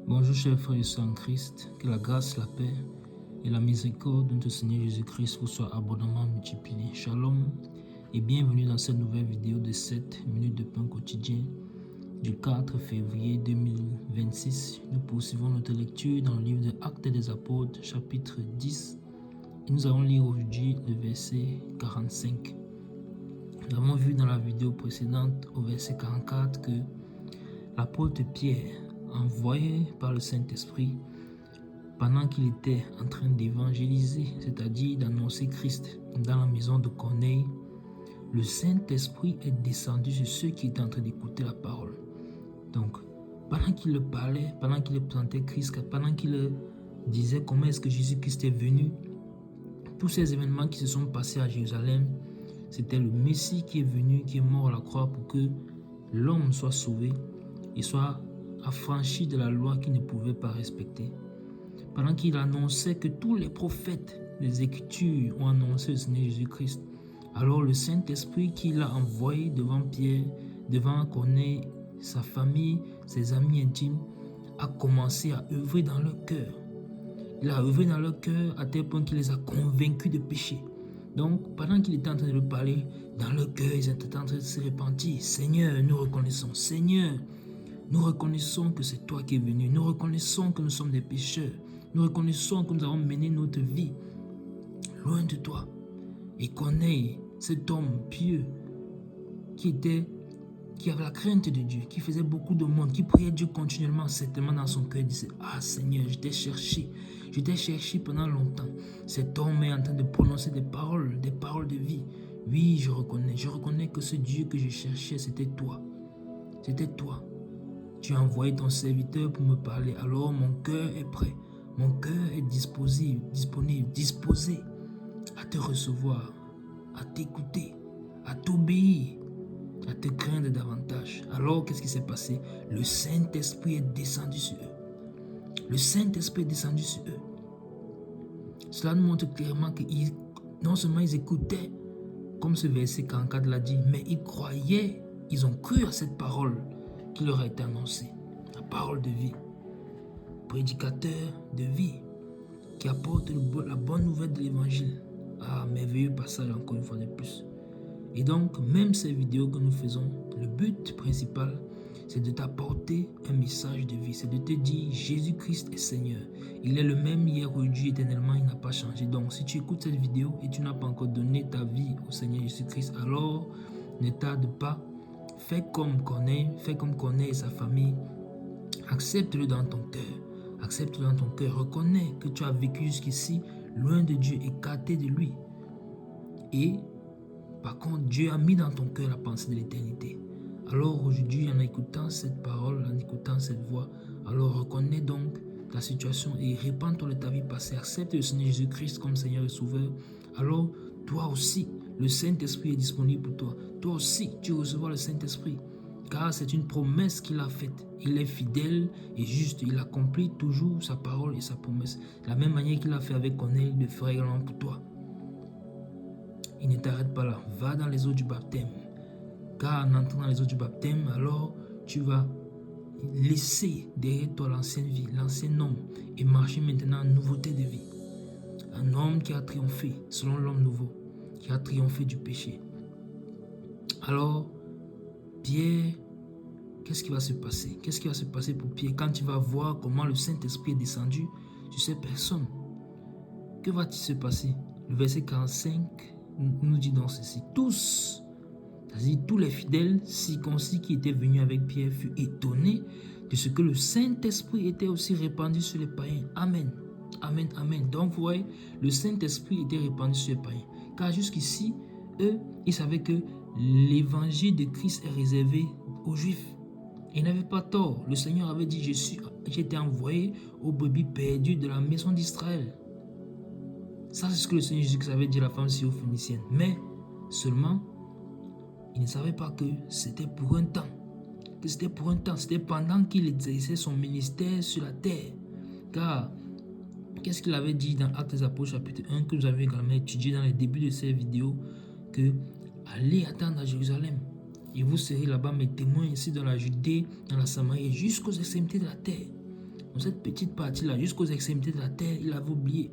Bonjour chers frères et sœurs en Christ, que la grâce, la paix et la miséricorde de notre Seigneur Jésus-Christ vous soient abondamment multipliées. Shalom et bienvenue dans cette nouvelle vidéo de 7 minutes de pain quotidien du 4 février 2026. Nous poursuivons notre lecture dans le livre de Actes des Apôtres chapitre 10 et nous allons lire aujourd'hui le verset 45. Nous avons vu dans la vidéo précédente au verset 44 que l'apôtre Pierre, envoyé par le Saint-Esprit, pendant qu'il était en train d'évangéliser, c'est-à-dire d'annoncer Christ dans la maison de Corneille, le Saint-Esprit est descendu sur ceux qui étaient en train d'écouter la parole. Donc, pendant qu'il le parlait, pendant qu'il présentait Christ, pendant qu'il disait comment est-ce que Jésus-Christ est venu, tous ces événements qui se sont passés à Jérusalem, c'était le Messie qui est venu, qui est mort à la croix pour que l'homme soit sauvé et soit affranchi de la loi qu'il ne pouvait pas respecter. Pendant qu'il annonçait que tous les prophètes des Écritures ont annoncé le Seigneur Jésus-Christ, alors le Saint-Esprit qui l'a envoyé devant Pierre, devant Corneille, sa famille, ses amis intimes, a commencé à œuvrer dans leur cœur. Il a œuvré dans leur cœur à tel point qu'il les a convaincus de péché. Donc, pendant qu'il était en train de leur parler, dans leur cœur, ils étaient en train de se repentir. Seigneur, nous reconnaissons. Seigneur, nous reconnaissons que c'est toi qui es venu. Nous reconnaissons que nous sommes des pécheurs. Nous reconnaissons que nous avons mené notre vie loin de toi. Et Corneille, cet homme pieux qui avait la crainte de Dieu, qui faisait beaucoup de monde, qui priait Dieu continuellement, certainement dans son cœur, disait: ah Seigneur, je t'ai cherché pendant longtemps. Cet homme est en train de prononcer des paroles de vie. Oui, je reconnais que ce Dieu que je cherchais, c'était toi. C'était toi. Tu as envoyé ton serviteur pour me parler, alors mon cœur est prêt. Mon cœur est disposé à te recevoir, à t'écouter, à t'obéir, à te craindre davantage. Alors, qu'est-ce qui s'est passé? Le Saint-Esprit est descendu sur eux. Le Saint-Esprit est descendu sur eux. Cela nous montre clairement que non seulement ils écoutaient, comme ce verset 44 l'a dit, mais ils croyaient, ils ont cru à cette parole qui leur a été annoncée. La parole de vie. Prédicateur de vie qui apporte la bonne nouvelle de l'évangile. Ah, merveilleux passage encore une fois de plus. Et donc, même ces vidéos que nous faisons, le but principal, c'est de t'apporter un message de vie. C'est de te dire, Jésus-Christ est Seigneur. Il est le même hier, aujourd'hui, éternellement, il n'a pas changé. Donc, si tu écoutes cette vidéo et tu n'as pas encore donné ta vie au Seigneur Jésus-Christ, alors ne tarde pas. Fais comme Corneille et sa famille. Accepte-le dans ton cœur. Accepte-le dans ton cœur. Reconnais que tu as vécu jusqu'ici loin de Dieu, écarté de lui. Et par contre, Dieu a mis dans ton cœur la pensée de l'éternité. Alors aujourd'hui, en écoutant cette parole, en écoutant cette voix, alors reconnais donc ta situation et répands-toi de ta vie passée. Accepte le Seigneur Jésus-Christ comme Seigneur et Sauveur. Alors, toi aussi, le Saint-Esprit est disponible pour toi. Toi aussi, tu recevras le Saint-Esprit. Car c'est une promesse qu'il a faite. Il est fidèle et juste. Il accomplit toujours sa parole et sa promesse. De la même manière qu'il a fait avec Corneille, il le fera également pour toi. Il ne t'arrête pas là. Va dans les eaux du baptême. Car en entrant dans les eaux du baptême, alors tu vas laisser derrière toi l'ancienne vie, l'ancien homme, et marcher maintenant en nouveauté de vie. Un homme qui a triomphé selon l'homme nouveau, qui a triomphé du péché. Alors, Pierre, qu'est-ce qui va se passer? Qu'est-ce qui va se passer pour Pierre quand tu vas voir comment le Saint-Esprit est descendu sur ces personnes? Que va-t-il se passer? Le verset 45 nous dit donc ceci. Tous, c'est-à-dire tous les fidèles circoncis qui étaient venus avec Pierre furent étonnés de ce que le Saint-Esprit était aussi répandu sur les païens. Amen. Amen, amen. Donc vous voyez, le Saint-Esprit était répandu sur les païens. Car jusqu'ici, eux, ils savaient que l'évangile de Christ est réservé aux Juifs. Ils n'avaient pas tort. Le Seigneur avait dit, j'ai été envoyé aux brebis perdues de la maison d'Israël. Ça, c'est ce que le Seigneur Jésus avait dit à la femme syrophénicienne. Mais seulement, il ne savait pas que c'était pour un temps. Que c'était pour un temps. C'était pendant qu'il exerçait son ministère sur la terre. Car, qu'est-ce qu'il avait dit dans Actes des Apôtres chapitre 1 que vous avez également étudié dans les débuts de cette vidéo? Que allez attendre à Jérusalem. Et vous serez là-bas mes témoins ici dans la Judée, dans la Samarie, jusqu'aux extrémités de la terre. Donc cette petite partie-là, jusqu'aux extrémités de la terre, il avait oublié.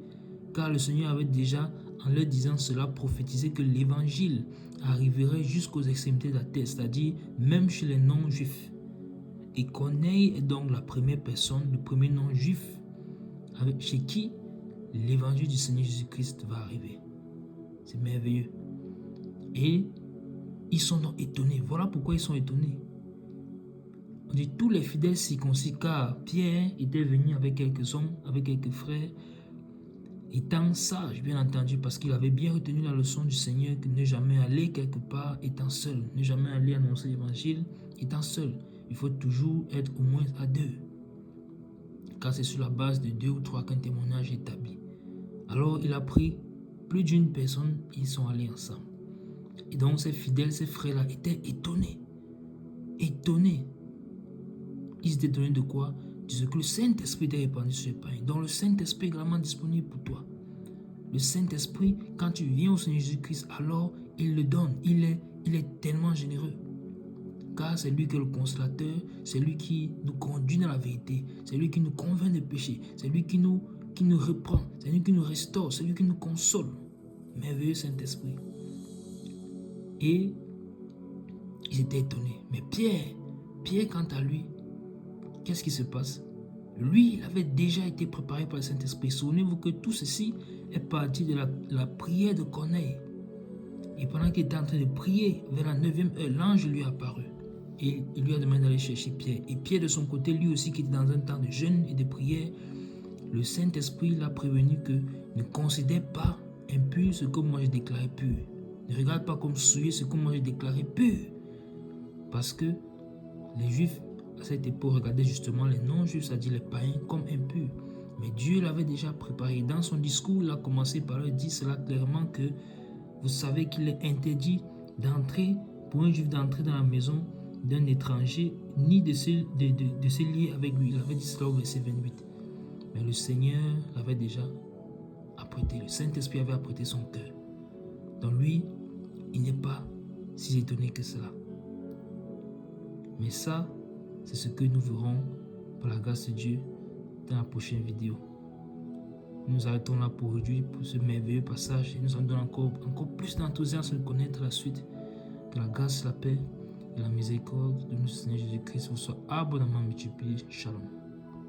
Car le Seigneur avait déjà, en leur disant cela, prophétisé que l'évangile arriverait jusqu'aux extrémités de la terre, c'est-à-dire même chez les non-juifs. Et Corneille est donc la première personne, le premier non-juif, chez qui l'évangile du Seigneur Jésus-Christ va arriver. C'est merveilleux. Et ils sont donc étonnés. Voilà pourquoi ils sont étonnés. On dit tous les fidèles circoncis, car Pierre était venu avec quelques hommes, avec quelques frères, étant sage, bien entendu, parce qu'il avait bien retenu la leçon du Seigneur que ne jamais aller quelque part étant seul, ne jamais aller annoncer l'évangile étant seul. Il faut toujours être au moins à deux, car c'est sur la base de 2 ou 3 qu'un témoignage est établi. Alors il a pris plus d'une personne, ils sont allés ensemble. Et donc ces fidèles, ces frères-là étaient étonnés. Étonnés. Ils étaient étonnés de quoi? De ce que le Saint-Esprit était répandu sur les païens. Donc le Saint-Esprit est également disponible pour toi. Le Saint-Esprit, quand tu viens au Seigneur Jésus-Christ, alors il le donne. Il est tellement généreux. Car c'est lui qui est le consolateur, c'est lui qui nous conduit dans la vérité, c'est lui qui nous convainc de péché, c'est lui qui nous reprend, c'est lui qui nous restaure, c'est lui qui nous console. Merveilleux Saint-Esprit. Et ils étaient étonnés. Mais Pierre quant à lui, qu'est-ce qui se passe? Lui, il avait déjà été préparé par le Saint-Esprit. Souvenez-vous que tout ceci est parti de la prière de Corneille. Et pendant qu'il était en train de prier, vers la 9e heure, l'ange lui est apparu. Et il lui a demandé d'aller chercher Pierre. Et Pierre, de son côté, lui aussi, qui était dans un temps de jeûne et de prière, le Saint-Esprit l'a prévenu que ne considère pas impur ce que moi j'ai déclaré pur. Ne regarde pas comme souillé ce que moi j'ai déclaré pur. Parce que les Juifs, à cette époque, regardaient justement les non-Juifs, c'est-à-dire les païens, comme impurs. Mais Dieu l'avait déjà préparé. Dans son discours, il a commencé par leur dire cela clairement que vous savez qu'il est interdit d'entrer, pour un Juif d'entrer dans la maison d'un étranger, ni de se lier avec lui. Il avait dit cela au verset 28. Mais le Seigneur l'avait déjà apprêté. Le Saint-Esprit avait apprêté son cœur. Donc lui, il n'est pas si étonné que cela. Mais ça, c'est ce que nous verrons par la grâce de Dieu dans la prochaine vidéo. Nous arrêtons là pour aujourd'hui, pour ce merveilleux passage, et nous en donnons encore plus d'enthousiasme de connaître la suite. Que la grâce, la paix et la miséricorde de notre Seigneur Jésus-Christ vous soient abondamment multipliées. Shalom.